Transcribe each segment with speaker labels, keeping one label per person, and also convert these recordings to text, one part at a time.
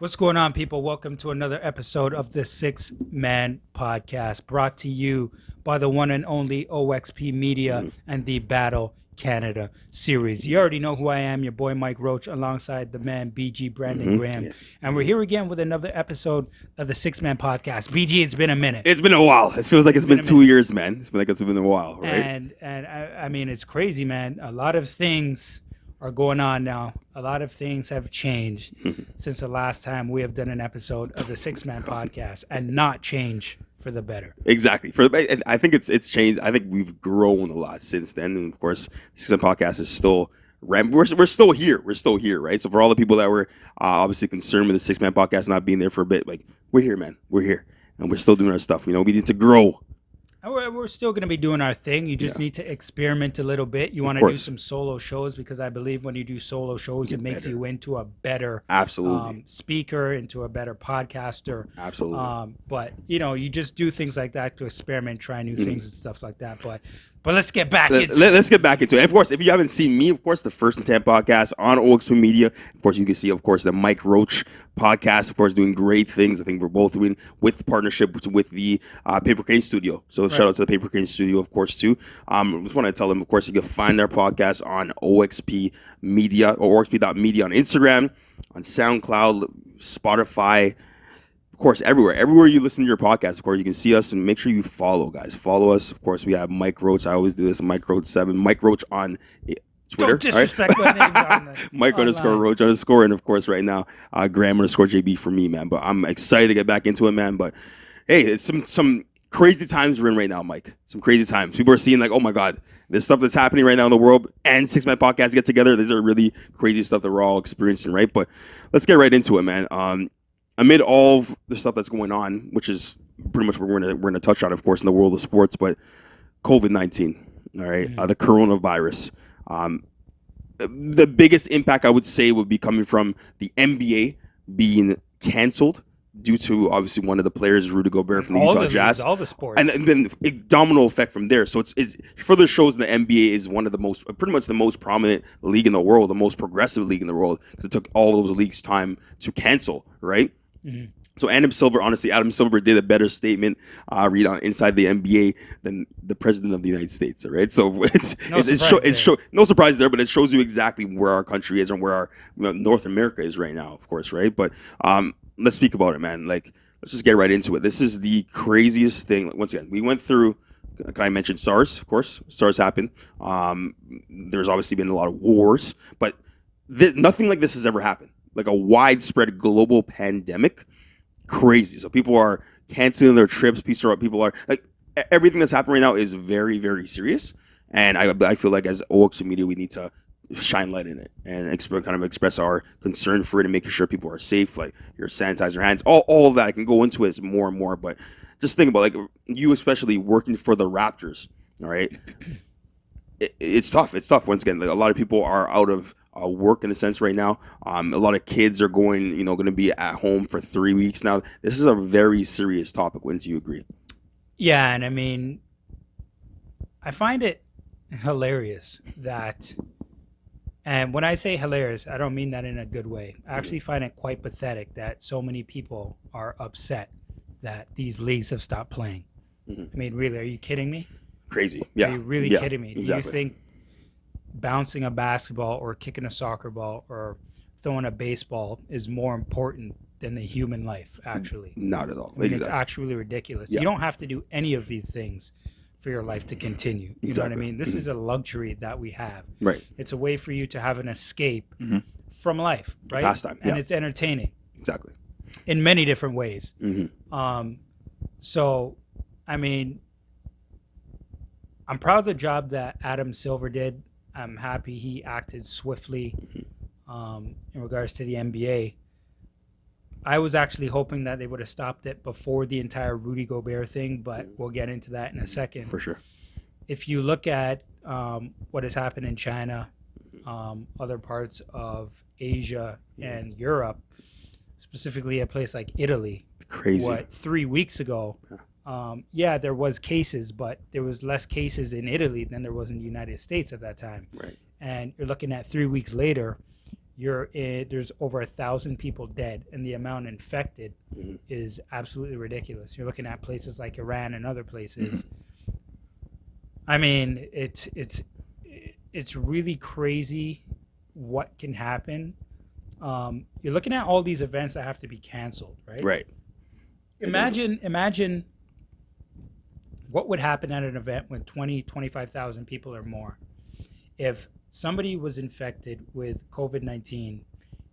Speaker 1: What's going on, people? Welcome to another episode of the Six Man Podcast, brought to you by the one and only OXP Media and the Battle Canada series. You already know who I am, your boy Mike Roach, alongside the man BG Brandon Graham. Yeah. And we're here again with another episode of the Six Man Podcast. BG, it's been a minute.
Speaker 2: It's been a while. It feels like it's been 2 years, man. It's been like it's been a while, right?
Speaker 1: And I mean, it's crazy, man. A lot of things are going on now. A lot of things have changed since the last time we have done an episode of the Six Man Podcast, and not change for the better.
Speaker 2: Exactly. And I think it's changed. I think we've grown a lot since then. And of course, the Six Man Podcast is still we're still here. We're still here, right? So for all the people that were obviously concerned with the Six Man Podcast not being there for a bit, like, we're here, man. We're here, and we're still doing our stuff. You know, we need to grow.
Speaker 1: We're still going to be doing our thing. You just need to experiment a little bit. You want to do some solo shows, because I believe when you do solo shows, it makes you into a better speaker, into a better podcaster.
Speaker 2: Absolutely.
Speaker 1: But, you know, you just do things like that to experiment, try new things and stuff like that. But let's get back into it.
Speaker 2: Let's get back into it. And of course, if you haven't seen me, of course, the First and 10 podcast on OXP Media, of course, you can see, of course, the Mike Roach podcast, of course, doing great things. I think we're both doing with partnership with the Paper Crane Studio. So shout out to the Paper Crane Studio, of course, too. I just want to tell them, of course, you can find our podcast on OXP Media or OXP.media on Instagram, on SoundCloud, Spotify, of course, everywhere you listen to your podcast. Of course, you can see us, and make sure you follow, guys. Follow us. Of course, we have Mike Roach. I always do this. Mike Roach 7. Mike Roach on Twitter.
Speaker 1: Don't disrespect my names on the
Speaker 2: Mike _Roach _, and of course, right now, Graham _JB for me, man. But I'm excited to get back into it, man. But hey, it's some crazy times we're in right now, Mike. Some crazy times. People are seeing like, oh my God, there's stuff that's happening right now in the world, and Six Man Podcasts get together. These are really crazy stuff that we're all experiencing, right? But let's get right into it, man. Amid all of the stuff that's going on, which is pretty much what we're gonna touch on, of course, in the world of sports, but COVID-19, all right, the coronavirus. The biggest impact I would say would be coming from the NBA being canceled due to obviously one of the players, Rudy Gobert from the Utah Jazz,
Speaker 1: all the sports,
Speaker 2: and then a domino effect from there. So it's further shows the NBA is one of the most, pretty much the most prominent league in the world, the most progressive league in the world. It took all those leagues time to cancel, right? So Adam Silver did a better statement read on Inside the NBA than the president of the United States, all right? So no surprise there, but it shows you exactly where our country is and where our North America is right now, of course, right? But let's speak about it, man. Like, let's just get right into it. This is the craziest thing. Once again, we went through, I mentioned SARS, of course. SARS happened. There's obviously been a lot of wars, but nothing like this has ever happened. Like a widespread global pandemic. Crazy. So people are canceling their trips. People are like, everything that's happening right now is very, very serious. And I feel like as OXP Media, we need to shine light in it and express our concern for it and making sure people are safe. Like, your sanitize your hands, all of that. I can go into it more and more, but just think about, like, you especially working for the Raptors. All right, it's tough. It's tough. Once again, like, a lot of people are out of work in a sense right now. A lot of kids are going to be at home for 3 weeks now. This is a very serious topic. Wouldn't you agree?
Speaker 1: Yeah, and I mean, I find it hilarious that, and when I say hilarious, I don't mean that in a good way. I actually find it quite pathetic that so many people are upset that these leagues have stopped playing. I mean, really, are you kidding me?
Speaker 2: Crazy. Yeah.
Speaker 1: Are you really kidding me?
Speaker 2: Exactly.
Speaker 1: Do you think bouncing a basketball or kicking a soccer ball or throwing a baseball is more important than the human life, actually?
Speaker 2: Not at all.
Speaker 1: I mean, it's actually ridiculous. You don't have to do any of these things for your life to continue. You know what I mean? This is a luxury that we have.
Speaker 2: Right.
Speaker 1: It's a way for you to have an escape from life, right?
Speaker 2: Pastime.
Speaker 1: And it's entertaining.
Speaker 2: Exactly.
Speaker 1: In many different ways. So, I mean, I'm proud of the job that Adam Silver did. I'm happy he acted swiftly in regards to the NBA. I was actually hoping that they would have stopped it before the entire Rudy Gobert thing, but we'll get into that in a second.
Speaker 2: For sure.
Speaker 1: If you look at what has happened in China, other parts of Asia and Europe, specifically a place like Italy,
Speaker 2: crazy.
Speaker 1: 3 weeks ago, there was cases, but there was less cases in Italy than there was in the United States at that time.
Speaker 2: Right.
Speaker 1: And you're looking at 3 weeks later, there's over 1,000 people dead, and the amount infected is absolutely ridiculous. You're looking at places like Iran and other places. I mean, it's really crazy what can happen. You're looking at all these events that have to be canceled, right?
Speaker 2: Right.
Speaker 1: Imagine what would happen at an event with 25,000 people or more if somebody was infected with COVID-19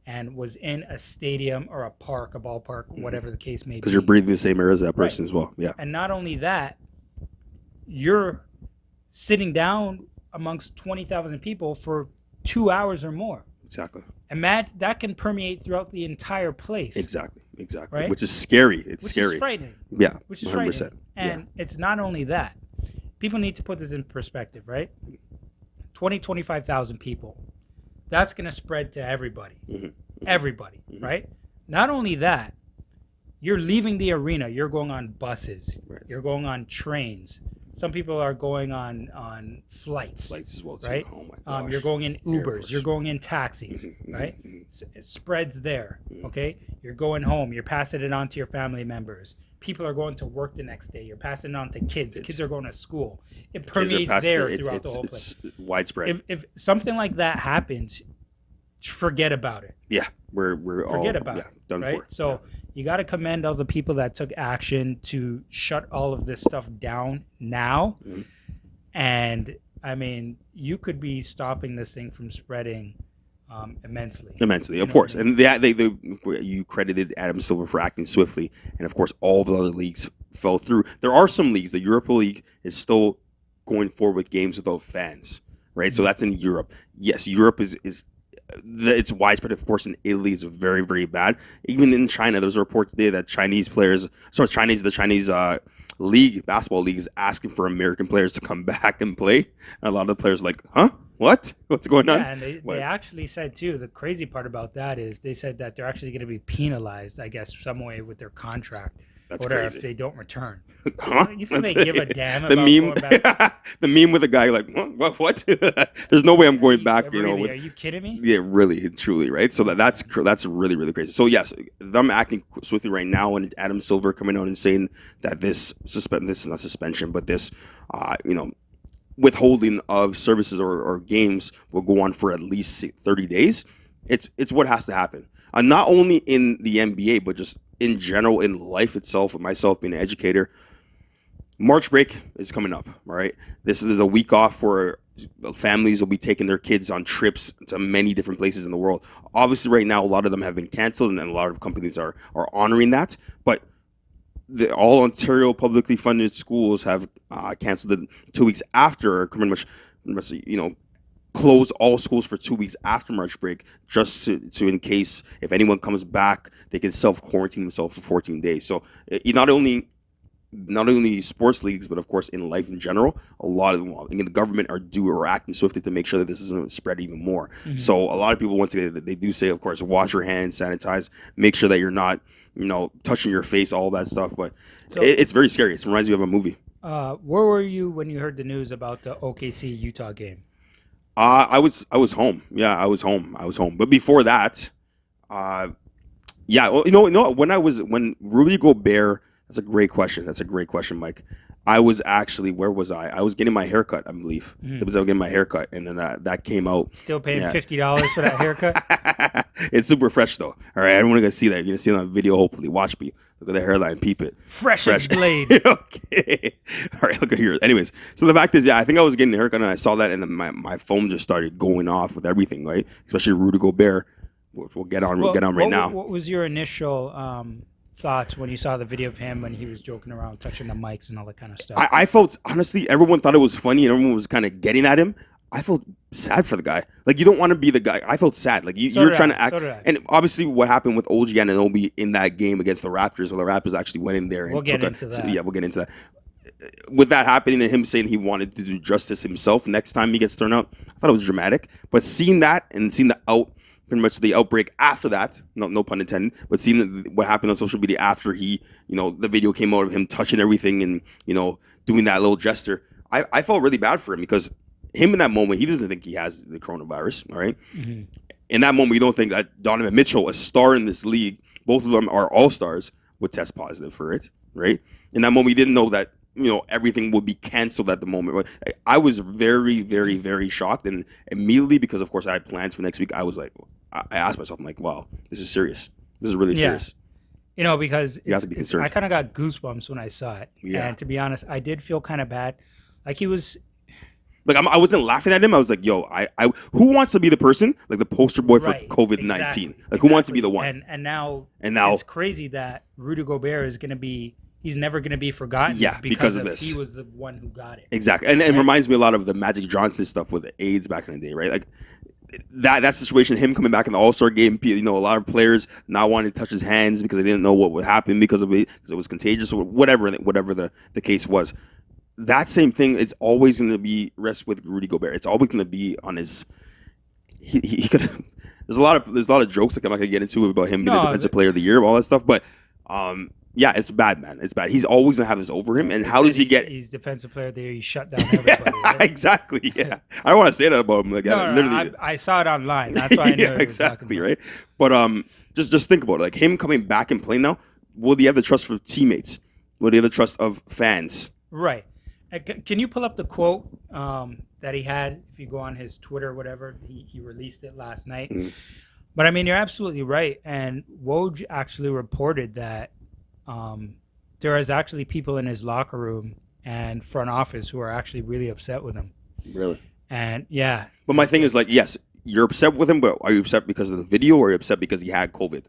Speaker 1: and was in a stadium or a park, a ballpark, whatever the case may be.
Speaker 2: Because you're breathing the same air as that person as well. Yeah.
Speaker 1: And not only that, you're sitting down amongst 20,000 people for 2 hours or more.
Speaker 2: Exactly.
Speaker 1: And that can permeate throughout the entire place.
Speaker 2: Exactly.
Speaker 1: Right?
Speaker 2: Which is scary. Which
Speaker 1: is frightening.
Speaker 2: Yeah.
Speaker 1: Which is
Speaker 2: 100%.
Speaker 1: frightening. And it's not only that. People need to put this in perspective, right? 25,000 people. That's going to spread to everybody. Everybody, right? Not only that, you're leaving the arena. You're going on buses. Right. You're going on trains. Some people are going on flights.
Speaker 2: Flights as well, too.
Speaker 1: Right?
Speaker 2: Oh, my gosh.
Speaker 1: You're going in Ubers.
Speaker 2: Airports.
Speaker 1: You're going in taxis, right? It spreads there, okay? You're going home. You're passing it on to your family members. People are going to work the next day. You're passing it on to kids. Kids are going to school. It permeates there throughout the whole place.
Speaker 2: It's widespread.
Speaker 1: If something like that happens, forget about it.
Speaker 2: Yeah, we're
Speaker 1: forget
Speaker 2: all,
Speaker 1: about it.
Speaker 2: Done
Speaker 1: right?
Speaker 2: for.
Speaker 1: So you got to commend all the people that took action to shut all of this stuff down now. And I mean, you could be stopping this thing from spreading immensely,
Speaker 2: of course. And you credited Adam Silver for acting swiftly, and of course all the other leagues fell through. There are some leagues. The Europa League is still going forward with games without fans, right? So that's in Europe. Yes, Europe is it's widespread. Of course, in Italy it's very, very bad. Even in China, there's a report today that the Chinese league, basketball league, is asking for American players to come back and play. And a lot of the players are like, huh? What's going on?
Speaker 1: Yeah, and they actually said too, the crazy part about that is they said that they're actually going to be penalized, I guess, some way with their contract.
Speaker 2: That's
Speaker 1: or
Speaker 2: crazy.
Speaker 1: If they don't return.
Speaker 2: Huh?
Speaker 1: You think they give a damn
Speaker 2: the
Speaker 1: about
Speaker 2: meme,
Speaker 1: going back?
Speaker 2: the meme with a guy like, what? There's no way I'm going back.
Speaker 1: Really, are you kidding me?
Speaker 2: Yeah, really, truly, right? So that's really, really crazy. So yes, them acting swiftly right now, and Adam Silver coming out and saying that this is not suspension, but this, withholding of services or games will go on for at least 30 days. It's what has to happen. Not only in the NBA, but just in general in life itself. With myself being an educator, March break is coming up. All right, this is a week off where families will be taking their kids on trips to many different places in the world. Obviously, right now a lot of them have been canceled, and a lot of companies are honoring that. But all Ontario publicly funded schools have canceled it 2 weeks after, pretty much, close all schools for 2 weeks after March break, just to in case if anyone comes back, they can self-quarantine themselves for 14 days. So not only sports leagues, but of course in life in general, a lot of them, the government are acting swiftly to make sure that this doesn't spread even more. So a lot of people, once again, they do say, of course, wash your hands, sanitize, make sure that you're not, touching your face, all that stuff. But it's very scary. It reminds me of a movie.
Speaker 1: Where were you when you heard the news about the OKC Utah game?
Speaker 2: I was home. Yeah, I was home. But before that, when Rudy Gobert, that's a great question, Mike. I was actually, where was I? I was getting my haircut, I believe. I was getting my haircut, and then that came out.
Speaker 1: Still paying $50 for that haircut?
Speaker 2: It's super fresh, though. All right, I don't want to see that. You're going to see it on video, hopefully. Watch me. Look at the hairline. Peep it.
Speaker 1: Fresh as blade.
Speaker 2: Okay. All right, look at here. Anyways, so the fact is, I think I was getting a haircut, and I saw that, and then my phone just started going off with everything, right? Especially Rudy Gobert. We'll get on right now.
Speaker 1: What was your initial thoughts when you saw the video of him when he was joking around, touching the mics and all that kind of stuff?
Speaker 2: I felt, honestly, everyone thought it was funny and everyone was kind of getting at him. I felt sad for the guy. Like, you don't want to be the guy. I felt sad. Like, you're trying to act. And obviously what happened with OG Anunoby in that game against the Raptors, well, the Raptors actually went in there and
Speaker 1: we'll get into that.
Speaker 2: With that happening and him saying he wanted to do justice himself next time he gets thrown out, I thought it was dramatic. But seeing that and seeing pretty much the outbreak after that, no pun intended, but seeing what happened on social media after he, the video came out of him touching everything and, doing that little gesture, I felt really bad for him because him in that moment, he doesn't think he has the coronavirus, all right? in that moment, you don't think that Donovan Mitchell, a star in this league, both of them are all-stars, would test positive for it, right? In that moment, you didn't know that, everything would be canceled at the moment. I was very, very, very shocked. And immediately, because of course I had plans for next week, I was like, I asked myself, I'm like, wow, this is serious. This is really serious.
Speaker 1: Because
Speaker 2: you have to be concerned.
Speaker 1: I kind of got goosebumps when I saw it.
Speaker 2: Yeah.
Speaker 1: And to be honest, I did feel kind of bad. Like he was...
Speaker 2: Like I wasn't laughing at him. I was like, "Yo, I who wants to be the person like the poster boy for COVID-19?
Speaker 1: Exactly,
Speaker 2: like who wants to be the one?"
Speaker 1: And now it's crazy that Rudy Gobert is going to be. He's never going to be forgotten.
Speaker 2: Yeah, because of this.
Speaker 1: He was the one who got it.
Speaker 2: Exactly, and it reminds me a lot of the Magic Johnson stuff with the AIDS back in the day, right? Like that situation, him coming back in the All-Star game. A lot of players not wanting to touch his hands because they didn't know what would happen because of it, because it was contagious or whatever the case was. That same thing, it's always going to be rest with Rudy Gobert. It's always going to be on his. He could. There's a lot of jokes that I'm not going to get into about him being the defensive player of the year, all that stuff. But yeah, it's bad, man. It's bad. He's always going to have this over him. And how does he get?
Speaker 1: He's defensive player of the year. He shut down everybody. Right?
Speaker 2: Exactly. Yeah, I don't want to say that about him. Like, literally,
Speaker 1: I saw it online. That's why I know.
Speaker 2: Exactly right. But just think about it. Like him coming back and playing now. Will he have the trust for teammates? Will he have the trust of fans?
Speaker 1: Right. Can you pull up the quote that he had? If you go on his Twitter or whatever, he released it last night. Mm-hmm. But I mean, you're absolutely right. And Woj actually reported that there is actually people in his locker room and front office who are actually really upset with him.
Speaker 2: Really?
Speaker 1: And yeah.
Speaker 2: But my thing is like, yes, you're upset with him, but are you upset because of the video or are you upset because he had COVID?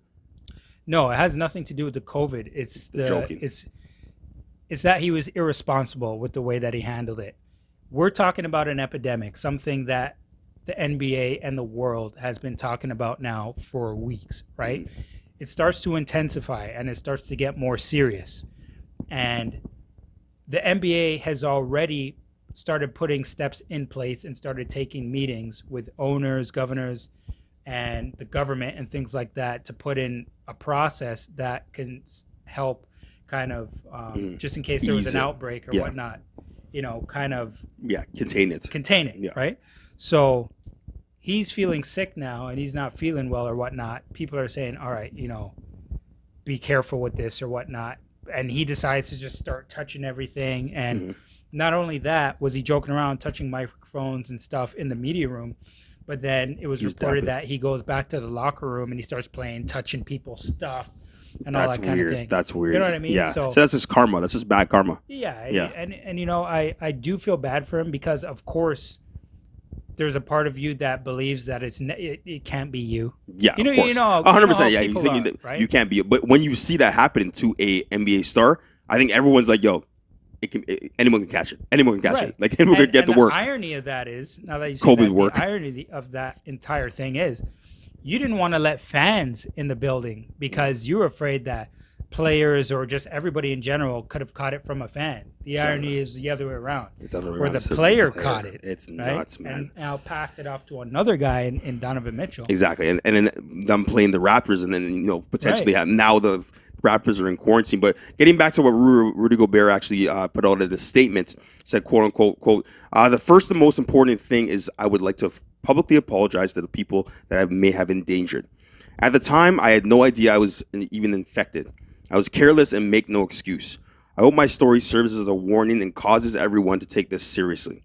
Speaker 1: No, it has nothing to do with the COVID. It's the
Speaker 2: joking.
Speaker 1: It's that he was irresponsible with the way that he handled it. We're talking about an epidemic, something that the NBA and the world has been talking about now for weeks, right? Mm-hmm. It starts to intensify and it starts to get more serious. And the NBA has already started putting steps in place and started taking meetings with owners, governors, and the government and things like that to put in a process that can help kind of just in case there was an outbreak or whatnot, kind of
Speaker 2: contain it,
Speaker 1: right? So he's feeling sick now and he's not feeling well or whatnot. People are saying, all right, be careful with this or whatnot. And he decides to just start touching everything. And not only that, was he joking around touching microphones and stuff in the media room, but then it was reported that he goes back to the locker room and he starts touching people's stuff. And all that kind of thing.
Speaker 2: That's weird.
Speaker 1: You know what I mean?
Speaker 2: Yeah. So that's his karma. That's his bad karma.
Speaker 1: Yeah. And I do feel bad for him because, of course, there's a part of you that believes that it can't be you.
Speaker 2: Yeah, of course. 100%. Yeah, you think that you can't be. But when you see that happen to a NBA star, I think everyone's like, "Yo, anyone can catch it. Anyone can catch it. Like anyone can get the work."
Speaker 1: The irony of that is, now that you see
Speaker 2: COVID work.
Speaker 1: The irony of that entire thing is, you didn't want to let fans in the building because you were afraid that players or just everybody in general could have caught it from a fan. The irony is the other way around.
Speaker 2: It's other way
Speaker 1: where
Speaker 2: around.
Speaker 1: the player caught it.
Speaker 2: It's
Speaker 1: right?
Speaker 2: nuts, man.
Speaker 1: And now passed it off to another guy in Donovan Mitchell.
Speaker 2: Exactly. And then them playing the Raptors and then, potentially have now the Raptors are in quarantine. But getting back to what Rudy Gobert actually put out in the statement, said, quote unquote, quote, the first and most important thing is I would like to publicly apologize to the people that I may have endangered. At the time, I had no idea I was even infected. I was careless and make no excuse. I hope my story serves as a warning and causes everyone to take this seriously.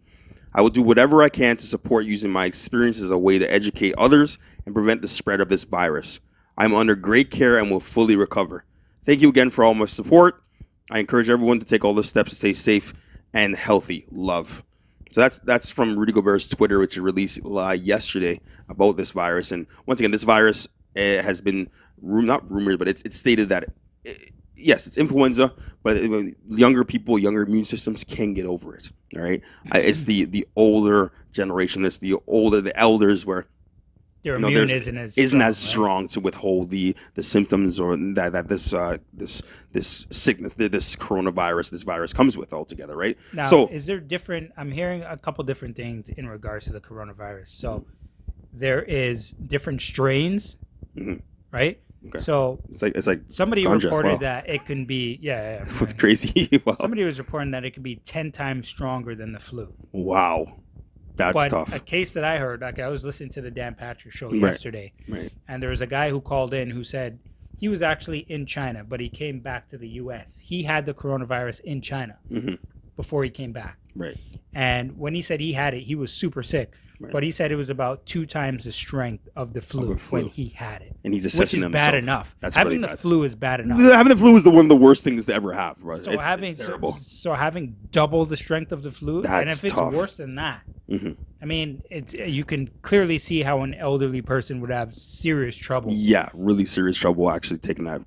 Speaker 2: I will do whatever I can to support using my experience as a way to educate others and prevent the spread of this virus. I'm under great care and will fully recover. Thank you again for all my support. I encourage everyone to take all the steps to stay safe and healthy. Love. So that's from Rudy Gobert's Twitter, which he released yesterday about this virus. And once again, this virus has been not rumored, but it's stated that yes, it's influenza, but younger people, younger immune systems can get over it. All right, it's the older generation. It's the elders where
Speaker 1: their immune isn't as
Speaker 2: strong to withhold the symptoms or that this sickness, this coronavirus, this virus comes with altogether, right?
Speaker 1: Now, so is there different? I'm hearing a couple different things in regards to the coronavirus. So there is different strains, right?
Speaker 2: Okay.
Speaker 1: So
Speaker 2: it's like
Speaker 1: somebody
Speaker 2: ganja.
Speaker 1: reported that it can be
Speaker 2: It's crazy. Wow.
Speaker 1: Somebody was reporting that it could be 10 times stronger than the flu.
Speaker 2: Wow. That's
Speaker 1: but
Speaker 2: tough.
Speaker 1: a case that I heard, like I was listening to the Dan Patrick show
Speaker 2: Right.
Speaker 1: yesterday,
Speaker 2: Right.
Speaker 1: and there was a guy who called in who said he was actually in China, but he came back to the U.S. He had the coronavirus in China before he came back.
Speaker 2: Right.
Speaker 1: And when he said he had it, he was super sick.
Speaker 2: Right.
Speaker 1: But he said it was about 2 times the strength of the flu,
Speaker 2: flu.
Speaker 1: when he had it.
Speaker 2: And he's
Speaker 1: Which
Speaker 2: assessing
Speaker 1: is
Speaker 2: himself.
Speaker 1: bad enough.
Speaker 2: That's
Speaker 1: Having
Speaker 2: really
Speaker 1: the
Speaker 2: bad.
Speaker 1: flu is bad enough.
Speaker 2: Having the flu is one of the worst things to ever have, bro.
Speaker 1: So
Speaker 2: It's terrible.
Speaker 1: so having double the strength of the flu, and
Speaker 2: That's
Speaker 1: if it's
Speaker 2: tough.
Speaker 1: worse than that,
Speaker 2: Mm-hmm.
Speaker 1: I mean, you can clearly see how an elderly person would have serious trouble.
Speaker 2: Yeah, really serious trouble actually taking that.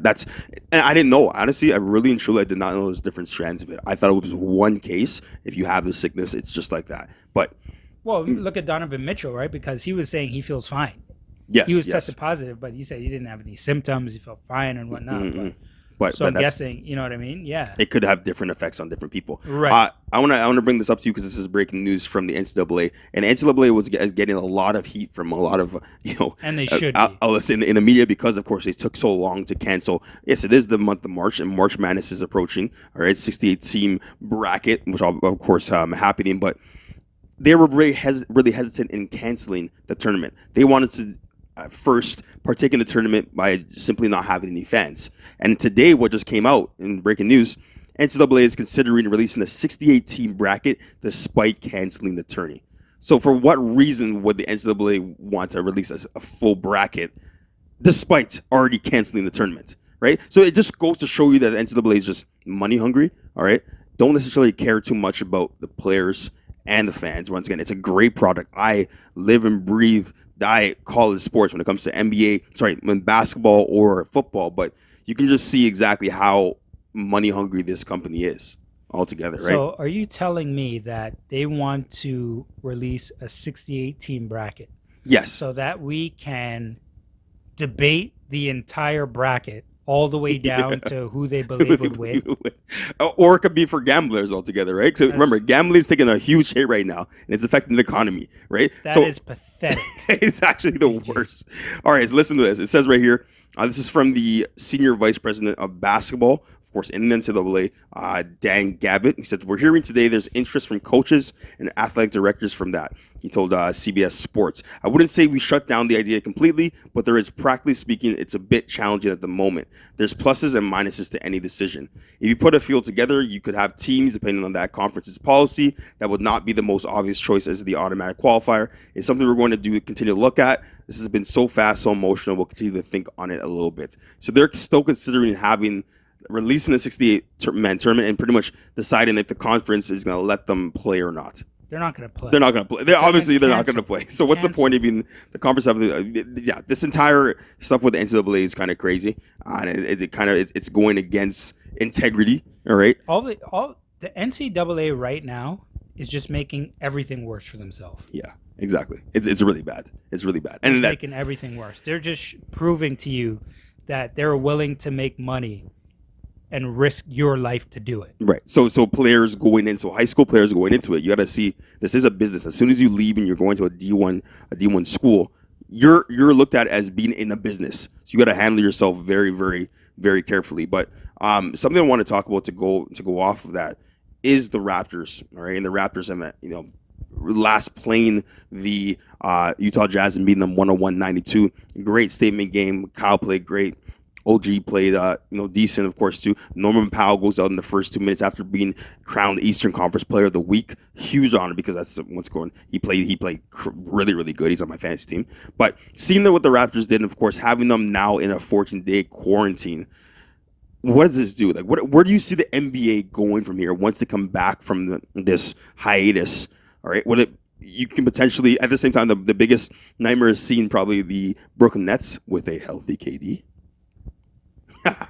Speaker 2: That's, and I didn't know. Honestly, I really and truly I did not know there's different strands of it. I thought it was one case. If you have the sickness, it's just like that. But
Speaker 1: Well, look at Donovan Mitchell, right? Because he was saying he feels fine.
Speaker 2: yes,
Speaker 1: He was
Speaker 2: yes.
Speaker 1: tested positive, but he said he didn't have any symptoms. He felt fine and whatnot.
Speaker 2: But
Speaker 1: So I'm
Speaker 2: that's-
Speaker 1: guessing, you know what I mean? Yeah.
Speaker 2: it could have different effects on different people.
Speaker 1: Right.
Speaker 2: I want to bring this up to you because this is breaking news from the NCAA, and NCAA was getting a lot of heat from a lot of
Speaker 1: And they should be.
Speaker 2: outlets in the media because of course they took so long to cancel. Yes, it is the month of March, and March Madness is approaching. All right, 68 team bracket, which of course happening, but they were really hesitant in canceling the tournament. They wanted to first partake in the tournament by simply not having any fans. And today, what just came out in breaking news, NCAA is considering releasing a 68-team bracket despite canceling the tourney. So for what reason would the NCAA want to release a full bracket despite already canceling the tournament, right? So it just goes to show you that the NCAA is just money hungry, all right? Don't necessarily care too much about the players and the fans. Once again, it's a great product. I live and breathe college sports when it comes to when basketball or football, but you can just see exactly how money hungry this company is altogether, right?
Speaker 1: So are you telling me that they want to release a 68 team bracket
Speaker 2: Yes.
Speaker 1: so that we can debate the entire bracket all the way down to who they believe would win?
Speaker 2: Or it could be for gamblers altogether, right? So remember, gambling is taking a huge hit right now, and it's affecting the economy, right?
Speaker 1: That
Speaker 2: So
Speaker 1: is pathetic.
Speaker 2: it's actually the worst. All right, so listen to this. It says right here, this is from the senior vice president of basketball, of course, in the NCAA, Dan Gavitt. He said, "We're hearing today there's interest from coaches and athletic directors from that." He told CBS Sports, "I wouldn't say we shut down the idea completely, but there is, practically speaking, it's a bit challenging at the moment. There's pluses and minuses to any decision. If you put a field together, you could have teams, depending on that conference's policy, that would not be the most obvious choice as the automatic qualifier. It's something we're going to continue to look at. This has been so fast, so emotional. We'll continue to think on it a little bit." So they're still considering releasing the 68-man tournament and pretty much deciding if the conference is going to let them play or not.
Speaker 1: They're not going to play.
Speaker 2: They're not going to play. They're not going to play. So what's the
Speaker 1: Cancel.
Speaker 2: point of being the conference of this entire stuff with the NCAA is kind of crazy, and it's going against integrity. All right.
Speaker 1: All the NCAA right now is just making everything worse for themselves.
Speaker 2: Yeah. Exactly. It's really bad. It's really bad.
Speaker 1: It's making everything worse. They're just proving to you that they're willing to make money and risk your life to do it.
Speaker 2: Right. So players going in, so high school players going into it, you got to see this is a business. As soon as you leave and you're going to a D1 school, you're looked at as being in a business. So you got to handle yourself very, very, very carefully. But something I want to talk about to go off of that is the Raptors. All right, and the Raptors have last playing the Utah Jazz and beating them 101-92. Great statement game. Kyle played great. OG played decent, of course, too. Norman Powell goes out in the first 2 minutes after being crowned Eastern Conference Player of the Week. Huge honor because that's what's going. He played really, really good. He's on my fantasy team. But seeing what the Raptors did, and of course having them now in a 14-day quarantine, what does this do? Like, where do you see the NBA going from here once they come back from this hiatus? All right, you can potentially, at the same time, the biggest nightmare is seeing probably the Brooklyn Nets with a healthy KD.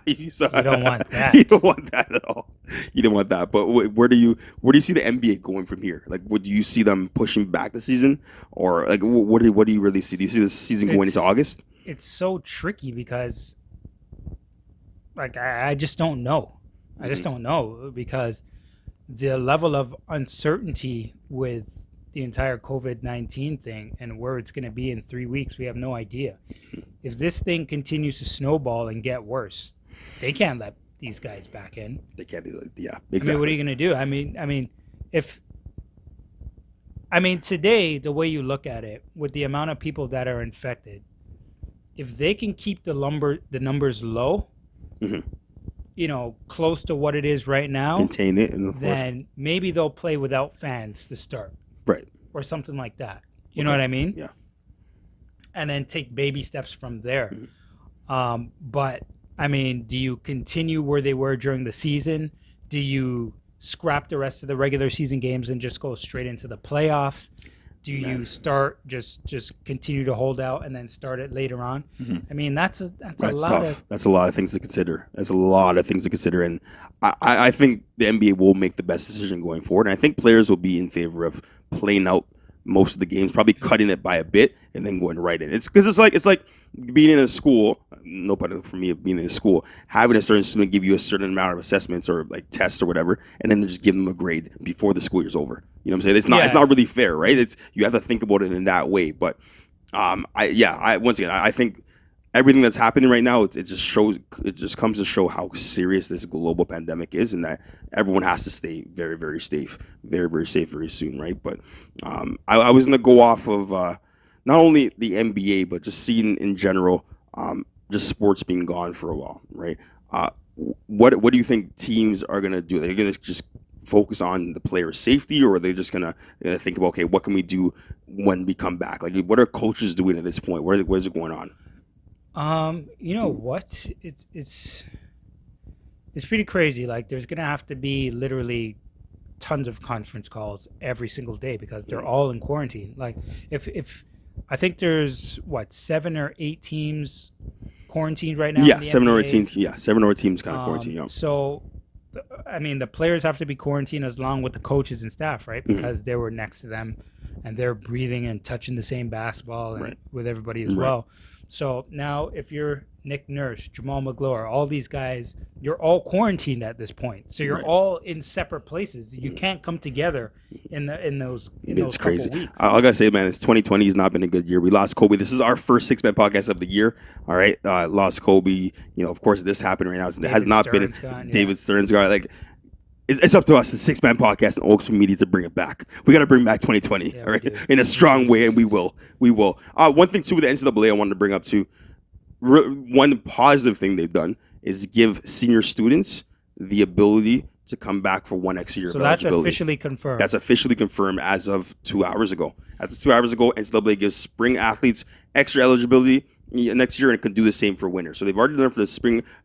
Speaker 2: You
Speaker 1: don't want that.
Speaker 2: You don't want that at all. You don't want that. But where do you see the NBA going from here? Like, would you see them pushing back the season, or like what do you really see? Do you see the season going into August?
Speaker 1: It's so tricky because, like, I just don't know. I just don't know because the level of uncertainty with the entire COVID-19 thing and where it's going to be in 3 weeks, we have no idea. If this thing continues to snowball and get worse, they can't let these guys back in.
Speaker 2: They can't do that. Yeah,
Speaker 1: exactly. I mean, what are you going to do? I mean, if I mean, today, the way you look at it, with the amount of people that are infected, if they can keep the numbers low, close to what it is right now,
Speaker 2: Contain it, and
Speaker 1: then maybe they'll play without fans to start.
Speaker 2: Right.
Speaker 1: Or something like that. You know what I mean?
Speaker 2: Yeah.
Speaker 1: And then take baby steps from there. But, I mean, do you continue where they were during the season? Do you scrap the rest of the regular season games and just go straight into the playoffs? Do you start just continue to hold out and then start it later on? I mean, that's a lot
Speaker 2: tough. That's a lot of things to consider. And I think the NBA will make the best decision going forward. And I think players will be in favor of playing out most of the games, probably cutting it by a bit and then going right in. It's because it's like being in a school. No pun for me of being in a school, having a certain student give you a certain amount of assessments or like tests or whatever, and then just give them a grade before the school year's over. You know what I'm saying? It's not really fair, right? It's you have to think about it in that way. But I think everything that's happening right now, it just comes to show how serious this global pandemic is, and that everyone has to stay very, very safe, very, very safe, very soon, right? But I was gonna go off of not only the NBA, but just seeing in general, just sports being gone for a while, right? What do you think teams are gonna do? They're gonna just focus on the player's safety, or are they just gonna think about, okay, what can we do when we come back? Like, what are coaches doing at this point? Where is it going on?
Speaker 1: You know what? It's pretty crazy. Like, there's gonna have to be literally tons of conference calls every single day because they're all in quarantine. Like, if I think there's 7 or 8 teams quarantined right now.
Speaker 2: Yeah, 7 or 8 teams. Yeah, 7 or 8 teams kind of quarantined. Yeah.
Speaker 1: So, I mean, the players have to be quarantined along with the coaches and staff, right? Because they were next to them, and they're breathing and touching the same basketball and with everybody as well. So now, if you're Nick Nurse, Jamal McGlower, all these guys, you're all quarantined at this point. So you're all in separate places. You can't come together in those
Speaker 2: crazy.
Speaker 1: Couple weeks.
Speaker 2: I gotta say, man, it's 2020 has not been a good year. We lost Kobe. This is our first 6-man podcast of the year. All right, lost Kobe. Of course, this happened right now. It has not been David Stern's gone. Like, it's up to us, the 6-man podcast and OXP Media, to bring it back. We got to bring back 2020, all right, in a strong way, and we will. One thing too with the NCAA I wanted to bring up too. One positive thing they've done is give senior students the ability to come back for one extra year of eligibility.
Speaker 1: So that's officially confirmed.
Speaker 2: That's officially confirmed as of 2 hours ago. NCAA gives spring athletes extra eligibility next year and could do the same for winter. So they've already done it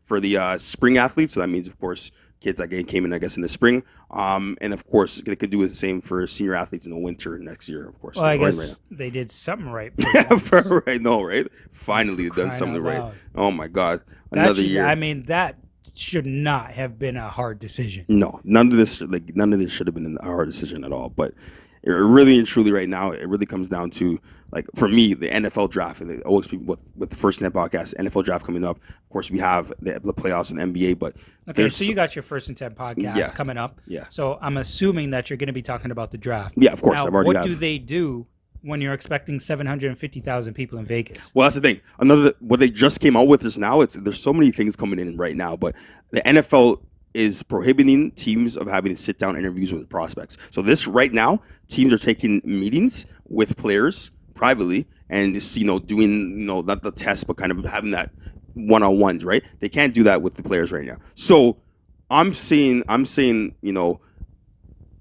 Speaker 2: for the spring athletes. So that means, of course, kids that came in, I guess, in the spring. And, of course, they could do the same for senior athletes in the winter next year, of course.
Speaker 1: Well, I guess they did something right.
Speaker 2: Right? Finally, they've done something right. Oh, my God. Another year.
Speaker 1: I mean, that should not have been a hard decision.
Speaker 2: No, none of this should have been a hard decision at all. But it really and truly right now, it really comes down to, like, for me, the NFL draft and the OXP with the First Net podcast, NFL draft coming up. Of course, we have the playoffs in the NBA, but
Speaker 1: so you got your First and 10 podcast coming up.
Speaker 2: Yeah.
Speaker 1: So I'm assuming that you're going to be talking about the draft.
Speaker 2: Yeah, of course.
Speaker 1: Now, what do they do when you're expecting 750,000 people in Vegas?
Speaker 2: Well, that's the thing. What they just came out with is now there's so many things coming in right now, but the NFL is prohibiting teams of having to sit down interviews with prospects. So this right now, teams are taking meetings with players privately and just, doing, not the test, but kind of having that one-on-ones, right? They can't do that with the players right now. So I'm saying,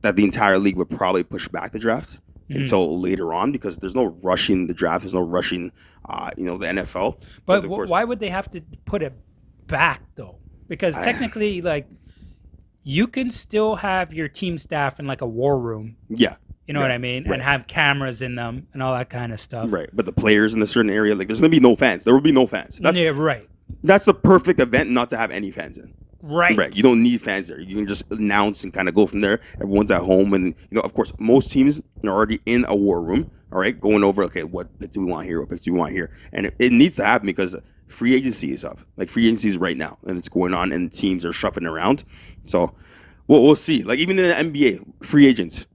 Speaker 2: that the entire league would probably push back the draft until later on, because there's no rushing the draft. There's no rushing, the NFL.
Speaker 1: But why would they have to put it back, though? Because technically, like, you can still have your team staff in, like, a war room.
Speaker 2: Yeah.
Speaker 1: You know what I mean? Right. And have cameras in them and all that kind of stuff.
Speaker 2: Right. But the players in a certain area, like, there's going to be no fans. There will be no fans.
Speaker 1: Right.
Speaker 2: That's the perfect event not to have any fans in.
Speaker 1: Right.
Speaker 2: You don't need fans there. You can just announce and kind of go from there. Everyone's at home. And, of course, most teams are already in a war room, all right, going over, okay, what pick do we want here? What pick do we want here? And it needs to happen because free agency is up. Like, free agency is right now. And it's going on, and teams are shuffling around. So we'll see. Like, even in the NBA, free agents.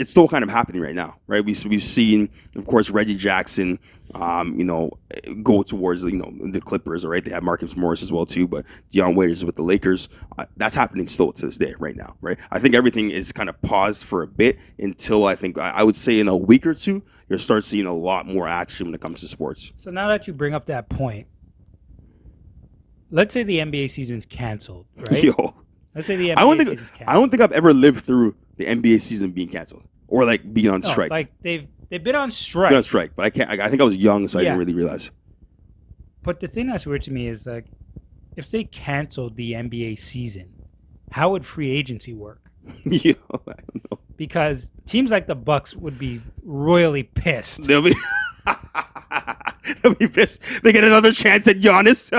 Speaker 2: it's still kind of happening right now, right? We've seen, of course, Reggie Jackson, go towards the Clippers, all right? They have Marcus Morris as well too, but Deion Waiters with the Lakers, that's happening still to this day right now, right? I think everything is kind of paused for a bit until I would say in a week or two you'll start seeing a lot more action when it comes to sports.
Speaker 1: So now that you bring up that point, let's say the NBA season's canceled, right?
Speaker 2: Yo,
Speaker 1: Let's say the NBA season's canceled.
Speaker 2: I don't think I've ever lived through the NBA season being canceled or like being on strike.
Speaker 1: Like they've been on strike.
Speaker 2: Been on strike, but I think I was young, so I didn't really realize.
Speaker 1: But the thing that's weird to me is like, if they canceled the NBA season, how would free agency work?
Speaker 2: Yo, I don't know.
Speaker 1: Because teams like the Bucks would be royally pissed.
Speaker 2: They'll be pissed. They get another chance at Giannis.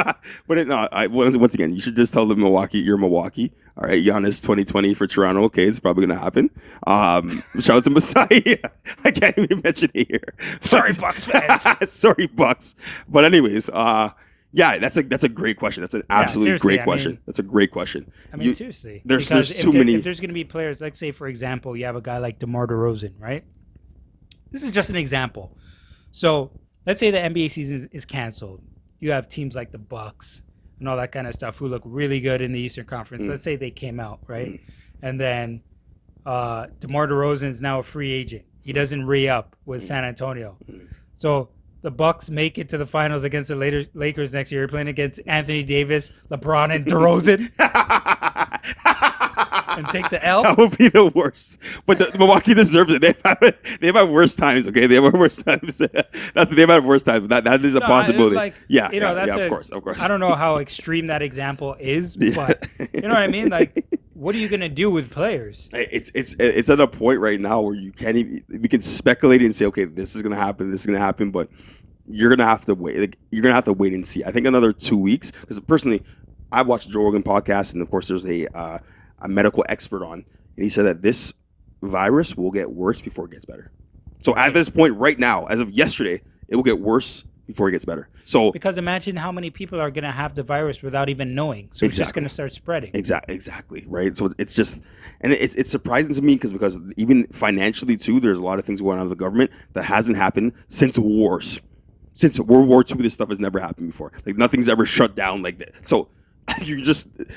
Speaker 2: But once again, you should just tell them Milwaukee, you're Milwaukee. All right, Giannis 2020 for Toronto. Okay, it's probably going to happen. Shout out to Masai. I can't even mention it here.
Speaker 1: Sorry, Bucks fans.
Speaker 2: Sorry, Bucks. But anyways, yeah, that's a great question. That's an absolutely great question. That's a great question.
Speaker 1: I mean, seriously.
Speaker 2: There's too many.
Speaker 1: If there's going to be players, like say, for example, you have a guy like DeMar DeRozan, right? This is just an example. So let's say the NBA season is canceled. You have teams like the Bucks and all that kind of stuff who look really good in the Eastern Conference. Let's say they came out, right? And then DeMar DeRozan is now a free agent. He doesn't re-up with San Antonio. So the Bucks make it to the finals against the Lakers next year. You're playing against Anthony Davis, LeBron, and DeRozan. And take the L.
Speaker 2: That would be the worst. But Milwaukee deserves it. They've had worse times. Okay, they've had worse times. They've had worse times. That is a possibility. Of course.
Speaker 1: I don't know how extreme that example is, but you know what I mean. Like, what are you gonna do with players?
Speaker 2: It's at a point right now where you can't even. We can speculate and say, okay, this is gonna happen. This is gonna happen, but you're gonna have to wait. Like, you're gonna have to wait and see. I think another 2 weeks. Because personally, I watched Joe Rogan podcast, and of course, there's a medical expert on, and he said that this virus will get worse before it gets better. So at this point right now, as of yesterday, it will get worse before it gets better. So
Speaker 1: because imagine how many people are going to have the virus without even knowing. So it's just going to start spreading.
Speaker 2: Exactly. Right. So it's just, and it's surprising to me because even financially too, there's a lot of things going on in the government that hasn't happened since wars. Since World War II, this stuff has never happened before. Like nothing's ever shut down like that. So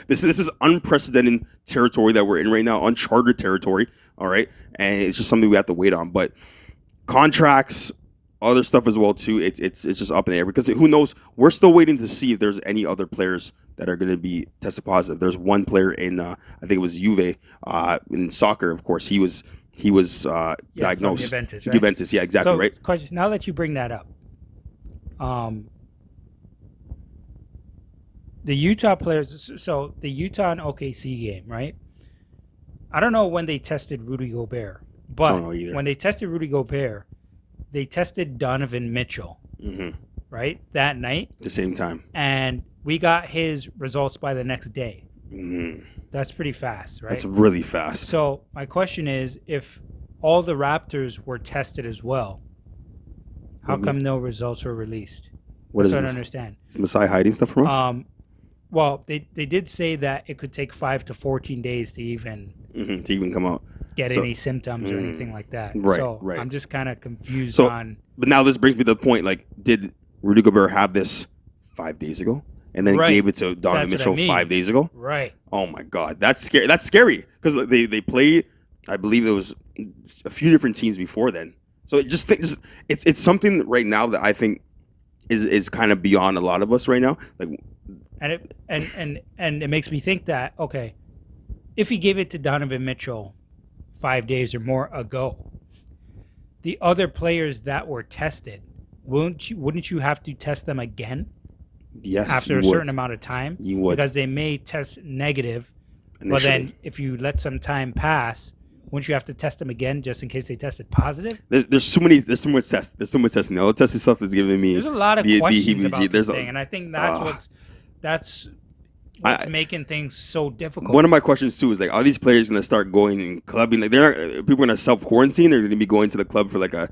Speaker 2: this is unprecedented territory that we're in right now, uncharted territory. All right, and it's just something we have to wait on. But contracts, other stuff as well too. It's just up in the air because who knows? We're still waiting to see if there's any other players that are going to be tested positive. There's one player in I think it was Juve in soccer. Of course, he was diagnosed.
Speaker 1: Juventus, right?
Speaker 2: Juventus, yeah, exactly,
Speaker 1: so,
Speaker 2: right.
Speaker 1: Question: now that you bring that up, the Utah players, so the Utah and OKC game, right? I don't know when they tested Rudy Gobert, but when they tested Rudy Gobert, they tested Donovan Mitchell, right? That night.
Speaker 2: At the same time.
Speaker 1: And we got his results by the next day. That's pretty fast, right?
Speaker 2: That's really fast.
Speaker 1: So my question is, if all the Raptors were tested as well, how come no results were released? That's what I don't understand.
Speaker 2: Is Masai hiding stuff from us?
Speaker 1: Well, they did say that it could take 5 to 14 days to even
Speaker 2: come out,
Speaker 1: get any symptoms or anything like that.
Speaker 2: Right,
Speaker 1: so
Speaker 2: right.
Speaker 1: I'm just kind of confused on.
Speaker 2: But now this brings me to the point: like, did Rudy Gobert have this 5 days ago, and then gave it to Donovan Mitchell 5 days ago?
Speaker 1: Right.
Speaker 2: Oh my God, that's scary. That's scary because they play. I believe there was a few different teams before then. So it's something right now that I think is kind of beyond a lot of us right now. Like.
Speaker 1: And it makes me think that, okay, if he gave it to Donovan Mitchell 5 days or more ago, the other players that were tested, wouldn't you have to test them again?
Speaker 2: Yes,
Speaker 1: after a certain amount of time?
Speaker 2: You would.
Speaker 1: Because they may test negative, initially. But then if you let some time pass, wouldn't you have to test them again just in case they tested positive?
Speaker 2: There's so much testing. There's so much testing. All the testing stuff is giving me.
Speaker 1: There's a lot of questions about this thing, and I think that's what's making things so difficult.
Speaker 2: One of my questions too is like, are these players going to start going and clubbing? Like, people going to self quarantine? They're going to be going to the club for like a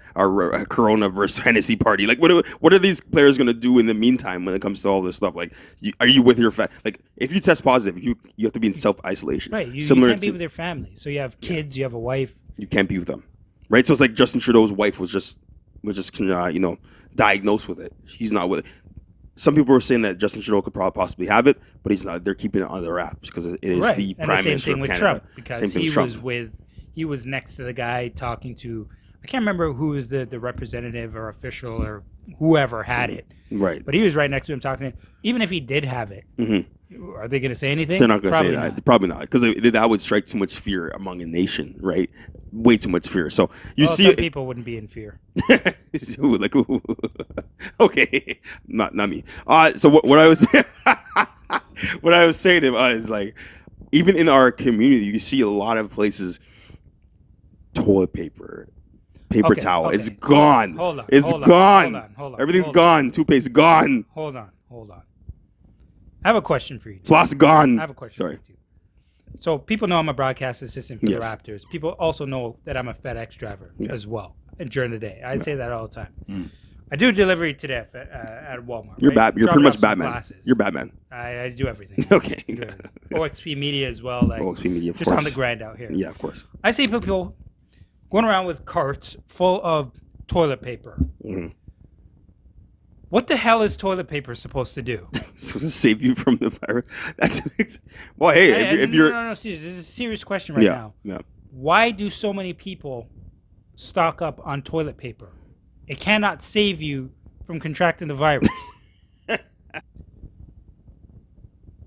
Speaker 2: Corona versus Hennessy party. Like, what are these players going to do in the meantime when it comes to all this stuff? Like, are you with your like, if you test positive, you have to be in self isolation.
Speaker 1: Right. You can't be with your family. So you have kids, you have a wife.
Speaker 2: You can't be with them. right? So it's like Justin Trudeau's wife was just diagnosed with it. He's not with it. Some people were saying that Justin Trudeau could probably possibly have it, but he's not. They're keeping it under wraps because it is
Speaker 1: right.
Speaker 2: the
Speaker 1: And
Speaker 2: prime
Speaker 1: the same
Speaker 2: minister
Speaker 1: thing
Speaker 2: of
Speaker 1: with
Speaker 2: Canada.
Speaker 1: Trump, because
Speaker 2: Same thing
Speaker 1: he
Speaker 2: with Trump.
Speaker 1: he was next to the guy talking to, I can't remember who was the representative or official or whoever had it,
Speaker 2: Right.
Speaker 1: but he was right next to him talking to him. Even if he did have it, are they going to say anything?
Speaker 2: They're not going to say
Speaker 1: Not.
Speaker 2: that. Probably not, because that would strike too much fear among a nation, right? Way too much fear. So
Speaker 1: some people wouldn't be in fear.
Speaker 2: like, okay, not me. So what I was what I was saying to him is like, even in our community, you see a lot of places, toilet paper, towel, it's gone.
Speaker 1: Hold on.
Speaker 2: It's gone. Everything's gone. Toothpaste gone.
Speaker 1: Hold on. I have a question for you.
Speaker 2: Floss gone.
Speaker 1: I have a question.
Speaker 2: Sorry.
Speaker 1: For you. So people know I'm a broadcast assistant for
Speaker 2: Yes.
Speaker 1: the Raptors. People also know that I'm a FedEx driver as well during the day. I say that all the time. I do delivery today at Walmart.
Speaker 2: You're
Speaker 1: right?
Speaker 2: You're
Speaker 1: Dropping
Speaker 2: pretty
Speaker 1: off
Speaker 2: much
Speaker 1: some
Speaker 2: Batman.
Speaker 1: glasses.
Speaker 2: You're Batman.
Speaker 1: I do everything.
Speaker 2: Okay.
Speaker 1: I do everything. OXP Media as well. Like,
Speaker 2: OXP Media, of
Speaker 1: just
Speaker 2: course.
Speaker 1: on the grind out here.
Speaker 2: Yeah, of course.
Speaker 1: I see people going around with carts full of toilet paper. What the hell is toilet paper supposed to do?
Speaker 2: So to save you from the virus. Well, hey, if you're
Speaker 1: no, this is a serious question right now.
Speaker 2: Yeah.
Speaker 1: Why do so many people stock up on toilet paper? It cannot save you from contracting the virus.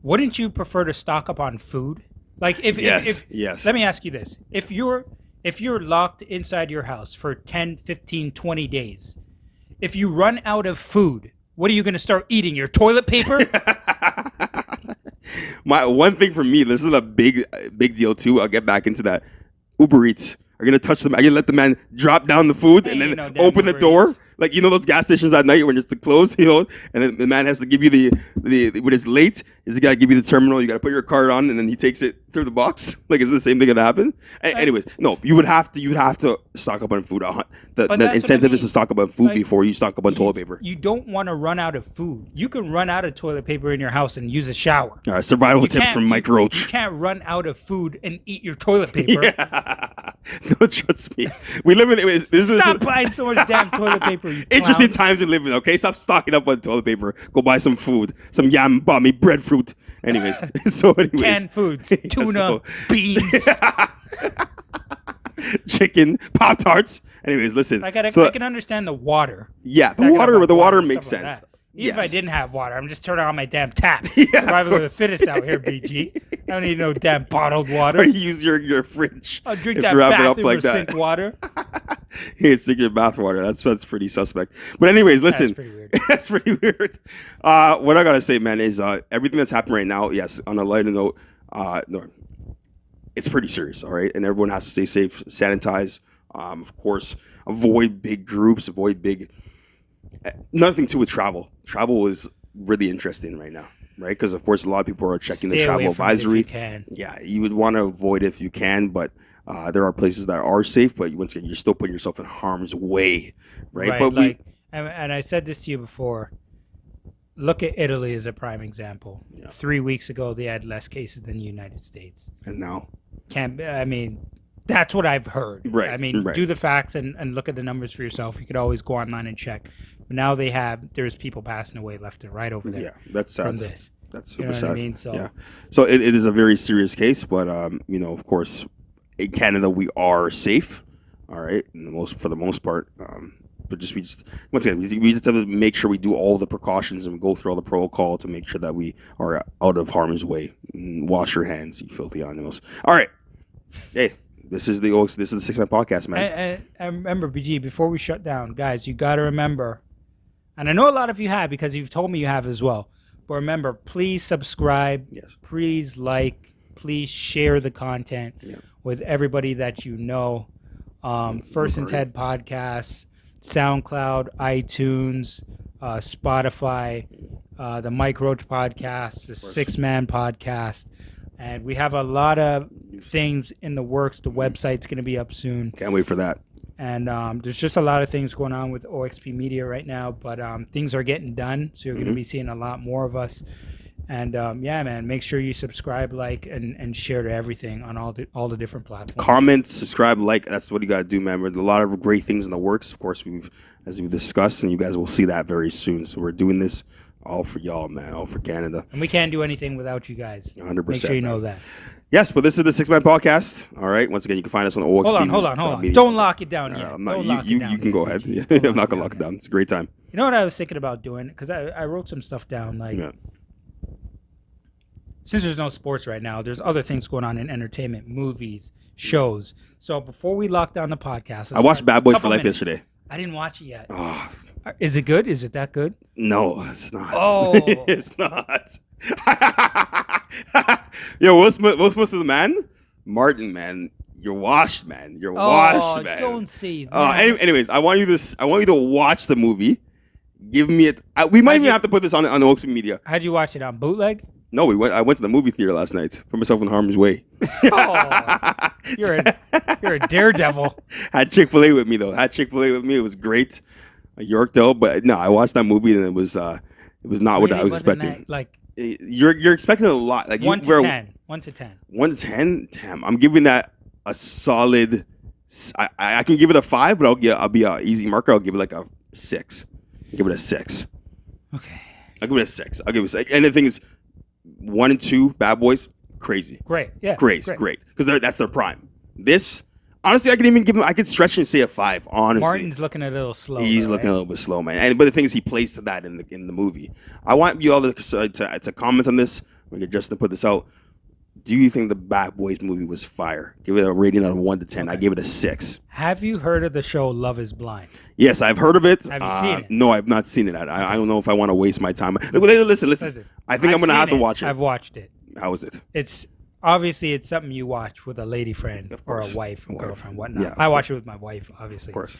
Speaker 1: Wouldn't you prefer to stock up on food? Like if
Speaker 2: yes.
Speaker 1: Let me ask you this. If you're locked inside your house for 10, 15, 20 days, if you run out of food, what are you going to start eating? Your toilet paper?
Speaker 2: My one thing for me, this is a big deal too. I'll get back into that. Uber Eats are gonna touch them. Are you gonna let the man drop down the food and then open the door?
Speaker 1: Eats.
Speaker 2: Like, you know those gas stations at night when it's closed, and then the man has to give you the when it's late, he's got to give you the terminal. You got to put your card on, and then he takes it through the box. Like, is the same thing gonna happen? Anyways, no, you would have to stock up on food. The incentive is to stock up on food before you stock up on toilet paper.
Speaker 1: You don't want to run out of food. You can run out of toilet paper in your house and use a shower.
Speaker 2: All right, survival tips from Mike Roach.
Speaker 1: You can't run out of food and eat your toilet paper.
Speaker 2: Yeah. No, trust me. We live in
Speaker 1: Stop buying so much damn toilet paper. You
Speaker 2: interesting
Speaker 1: clowns.
Speaker 2: times we live in. Okay, stop stocking up on toilet paper. Go buy some food, some yam, bami, breadfruit. Anyways,
Speaker 1: canned foods, tuna, beans.
Speaker 2: Chicken, Pop-Tarts. Anyways, listen.
Speaker 1: I can understand the water.
Speaker 2: Yeah, the water makes
Speaker 1: stuff like
Speaker 2: sense.
Speaker 1: that. Even if I didn't have water, I'm just turning on my damn tap.
Speaker 2: Yeah,
Speaker 1: Survival of the fittest out here, BG. I don't need no damn bottled water.
Speaker 2: Or you use your fridge.
Speaker 1: I'll drink
Speaker 2: if
Speaker 1: that
Speaker 2: you're wrapping
Speaker 1: bathroom or sink water.
Speaker 2: Hey, sink your bath water. That's pretty suspect. But anyways, listen.
Speaker 1: That's pretty weird.
Speaker 2: That's pretty weird. What I gotta say, man, is everything that's happening right now. Yes, on a lighter note, no, it's pretty serious. All right, and everyone has to stay safe, sanitize. Of course, avoid big groups. Avoid big. Nothing to with travel. Travel is really interesting right now, right? Because of course a lot of people are checking the travel advisory.
Speaker 1: If you can.
Speaker 2: Yeah, you would want to avoid it if you can, but there are places that are safe. But once again, you're still putting yourself in harm's way, right? But
Speaker 1: and I said this to you before. Look at Italy as a prime example. Yeah. 3 weeks ago, they had less cases than the United States,
Speaker 2: and now
Speaker 1: that's what I've heard.
Speaker 2: Right.
Speaker 1: I mean, do the facts and look at the numbers for yourself. You could always go online and check. But now there's people passing away left and right over there.
Speaker 2: Yeah, that's sad.
Speaker 1: From this.
Speaker 2: That's super
Speaker 1: you know
Speaker 2: sad.
Speaker 1: What I mean? So,
Speaker 2: yeah. So it is a very serious case, but of course, in Canada we are safe. All right, for the most part. But we just once again we just have to make sure we do all the precautions and go through all the protocol to make sure that we are out of harm's way. Wash your hands, you filthy animals. All right, hey. This is the 6-Man podcast, man.
Speaker 1: I remember, BG, before we shut down, guys, you got to remember, and I know a lot of you have because you've told me you have as well, but remember, please subscribe,
Speaker 2: yes.
Speaker 1: Please like, please share the content with everybody that you know. First and Ted Podcasts, SoundCloud, iTunes, Spotify, the Mike Roach Podcast, the 6-Man Podcast. And we have a lot of things in the works. The website's going to be up soon.
Speaker 2: Can't wait for that.
Speaker 1: And there's just a lot of things going on with OXP Media right now. But things are getting done. So you're going to be seeing a lot more of us. And yeah, man, make sure you subscribe, like, and share to everything on all the different platforms.
Speaker 2: Comment, subscribe, like. That's what you got to do, man. There's a lot of great things in the works. Of course, as we've discussed, and you guys will see that very soon. So we're doing this all for y'all, man. All for Canada.
Speaker 1: And we can't do anything without you guys.
Speaker 2: 100%.
Speaker 1: Make sure you know that.
Speaker 2: Yes, but this is the 6 Man Podcast. All right. Once again, you can find us on OXP.
Speaker 1: Hold on. Don't lock it down yet.
Speaker 2: You can go ahead. I'm not gonna lock it down. It's a great time.
Speaker 1: You know what I was thinking about doing? Because I wrote some stuff down. Like, since there's no sports right now, there's other things going on in entertainment, movies, shows. So before we lock down the podcast,
Speaker 2: I watched Bad Boys for Life yesterday.
Speaker 1: I didn't watch it yet.
Speaker 2: Oh.
Speaker 1: Is it good? Is it that good?
Speaker 2: No, it's not.
Speaker 1: Oh,
Speaker 2: it's not. Yo, Will Smith is the man. Martin, man, you're washed, man. You're washed, man.
Speaker 1: Don't say that.
Speaker 2: Anyways, I want you to watch the movie. Give me it. We might even have to put this on OXP Media.
Speaker 1: How'd you watch it, on bootleg?
Speaker 2: No, I went to the movie theater last night. Put myself in harm's way.
Speaker 1: Oh, you're a daredevil.
Speaker 2: Had Chick-fil-A with me though. It was great. Yorkdale, but no, I watched that movie and it was not what I was expecting.
Speaker 1: Like,
Speaker 2: you're expecting a lot. Like
Speaker 1: 1 to 10. 1 to 10.
Speaker 2: 1 to 10. Damn, I'm giving that a solid. I can give it a 5, but I'll be an easy marker. I'll give it like a 6. Give it a 6.
Speaker 1: Okay.
Speaker 2: I'll give it a 6. I'll give it a 6. And the thing is, 1 and 2, Bad Boys, crazy.
Speaker 1: Great. Yeah.
Speaker 2: Great. Because that's their prime. This, honestly, I could stretch and say a 5. Honestly,
Speaker 1: Martin's looking a little slow.
Speaker 2: He's looking a little bit slow, man. But the thing is, he plays to that in the movie. I want you all to comment on this. We get Justin to put this out. Do you think the Bad Boys movie was fire? Give it a rating out of 1 to 10. Okay. I give it a 6.
Speaker 1: Have you heard of the show Love Is Blind?
Speaker 2: Yes, I've heard of it.
Speaker 1: Have you seen it?
Speaker 2: No, I've not seen it. I don't know if I want to waste my time. Listen. I think I'm going to have to watch it.
Speaker 1: I've watched it.
Speaker 2: How is it?
Speaker 1: It's something you watch with a lady friend or a wife, or girlfriend, whatnot. Yeah, I watch it with my wife, obviously.
Speaker 2: Of course.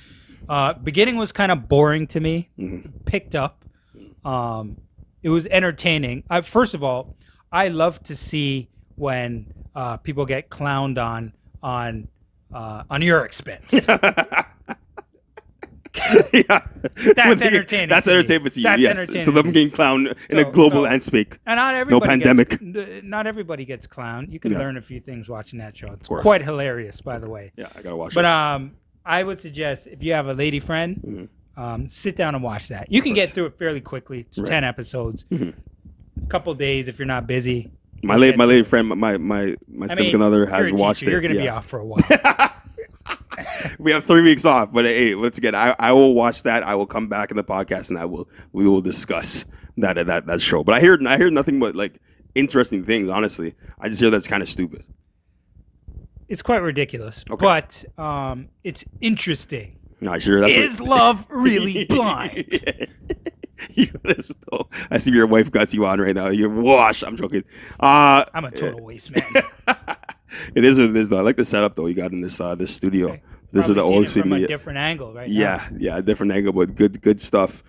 Speaker 1: Beginning was kind of boring to me.
Speaker 2: Mm-hmm.
Speaker 1: Picked up. It was entertaining. First of all, I love to see when people get clowned on your expense.
Speaker 2: Yeah.
Speaker 1: That's entertaining.
Speaker 2: That's entertainment to you.
Speaker 1: That's
Speaker 2: yes.
Speaker 1: entertaining.
Speaker 2: So them getting clowned in a global landscape.
Speaker 1: And not everybody
Speaker 2: not
Speaker 1: everybody gets clowned. You can learn a few things watching that show. It's
Speaker 2: course.
Speaker 1: quite hilarious, by the way.
Speaker 2: Yeah, I gotta watch it.
Speaker 1: But I would suggest if you have a lady friend, sit down and watch that. You can get through it fairly quickly. It's 10 episodes. A couple days if you're not busy.
Speaker 2: My lady friend, my significant other has watched it.
Speaker 1: You're gonna be off for a while.
Speaker 2: We have 3 weeks off, but hey, once again, I will watch that. I will come back in the podcast and we will discuss that show. But I hear nothing but like interesting things. Honestly, I just hear that's kind of stupid.
Speaker 1: It's quite ridiculous, but it's interesting.
Speaker 2: No, sure.
Speaker 1: Is love really blind?
Speaker 2: I see your wife got you on right now. You're washed. I'm joking.
Speaker 1: I'm a total waste man.
Speaker 2: It is what it is, though. I like the setup, though. You got in this studio.
Speaker 1: Okay.
Speaker 2: This is the
Speaker 1: OXP
Speaker 2: Media.
Speaker 1: From a different angle, right?
Speaker 2: Yeah, a different angle, but good stuff.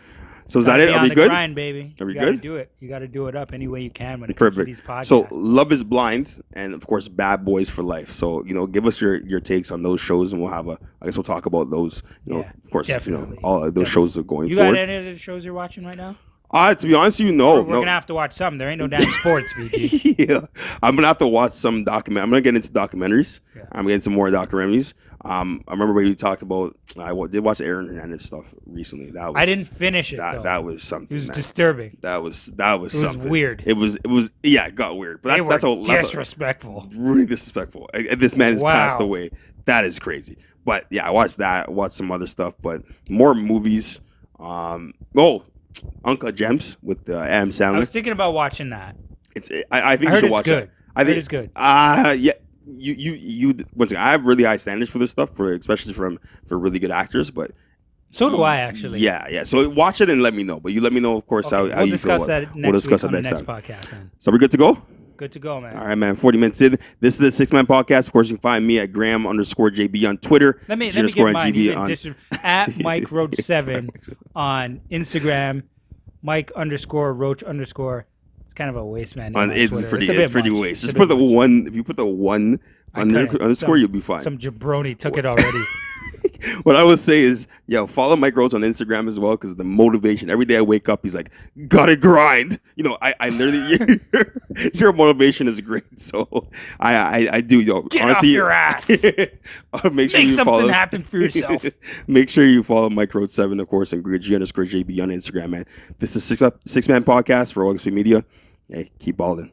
Speaker 2: So is
Speaker 1: that
Speaker 2: it? Are we good?
Speaker 1: Grind, baby.
Speaker 2: Are we
Speaker 1: good?
Speaker 2: good?
Speaker 1: Do it. You got to do it up any way you can when it comes to these podcasts.
Speaker 2: So Love Is Blind, and of course Bad Boys for Life. So give us your takes on those shows, and I guess we'll talk about those. Of course,
Speaker 1: definitely.
Speaker 2: All of those shows are going
Speaker 1: You
Speaker 2: forward.
Speaker 1: got any of the shows you're watching right now?
Speaker 2: To be honest with you, no.
Speaker 1: We're gonna have to watch something. There ain't no damn sports, BG.
Speaker 2: Yeah, I'm gonna have to watch some document. I'm gonna get into documentaries. Yeah. I'm gonna get into more documentaries. I remember when you talked about. I did watch Aaron Hernandez stuff recently.
Speaker 1: I didn't finish it.
Speaker 2: That was something.
Speaker 1: It was disturbing.
Speaker 2: That was
Speaker 1: something. It was weird.
Speaker 2: It was. Yeah, it got weird. But that's
Speaker 1: disrespectful.
Speaker 2: Really disrespectful. This man has passed away. That is crazy. But yeah, I watched that. I watched some other stuff, but more movies. Uncle Gems with Adam Sandler.
Speaker 1: I was thinking about watching that.
Speaker 2: I think you should watch it.
Speaker 1: I think it's good.
Speaker 2: Yeah. You once again, I have really high standards for this stuff, especially for really good actors. But
Speaker 1: so do I, actually.
Speaker 2: Yeah. So watch it and let me know. But you let me know, of course, how you feel. We'll discuss that next
Speaker 1: podcast. Then.
Speaker 2: So we're good to go.
Speaker 1: Good to go, man.
Speaker 2: All right, man. 40 minutes in. This is the 6 Man Podcast. Of course, you can find me at Graham_JB on Twitter.
Speaker 1: Let me give mine. At Mike Roach 7 on Instagram. Mike _Roach _ It's kind of a waste, man.
Speaker 2: It's pretty waste. Just put the one. If you put the one underscore, you'll be fine.
Speaker 1: Some jabroni took it already.
Speaker 2: What I would say is, yo, follow Mike Roach on Instagram as well, because the motivation. Every day I wake up, he's like, gotta grind. You know, I literally, your motivation is great. So I do, yo.
Speaker 1: Get
Speaker 2: honestly,
Speaker 1: off your ass.
Speaker 2: make sure
Speaker 1: Make
Speaker 2: you
Speaker 1: something
Speaker 2: follow.
Speaker 1: happen for yourself.
Speaker 2: Make sure you follow Mike Roach 7, of course, and G_JB on Instagram, man. This is Six Man Podcast for OXP Media. Hey, keep balling.